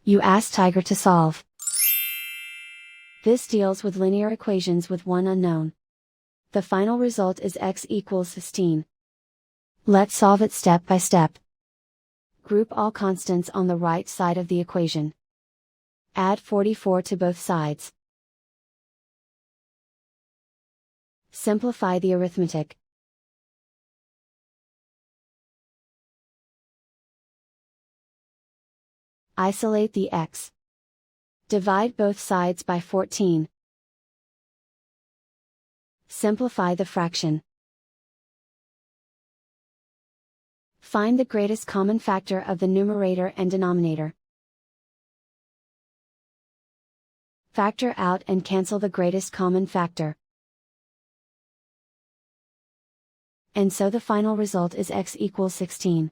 You ask Tiger to solve. This deals with linear equations with one unknown. The final result is x equals 16. Let's solve it step by step. Group all constants on the right side of the equation. Add 44 to both sides. Simplify the arithmetic. Isolate the x. Divide both sides by 14. Simplify the fraction. Find the greatest common factor of the numerator and denominator. Factor out and cancel the greatest common factor. And so the final result is x equals 16.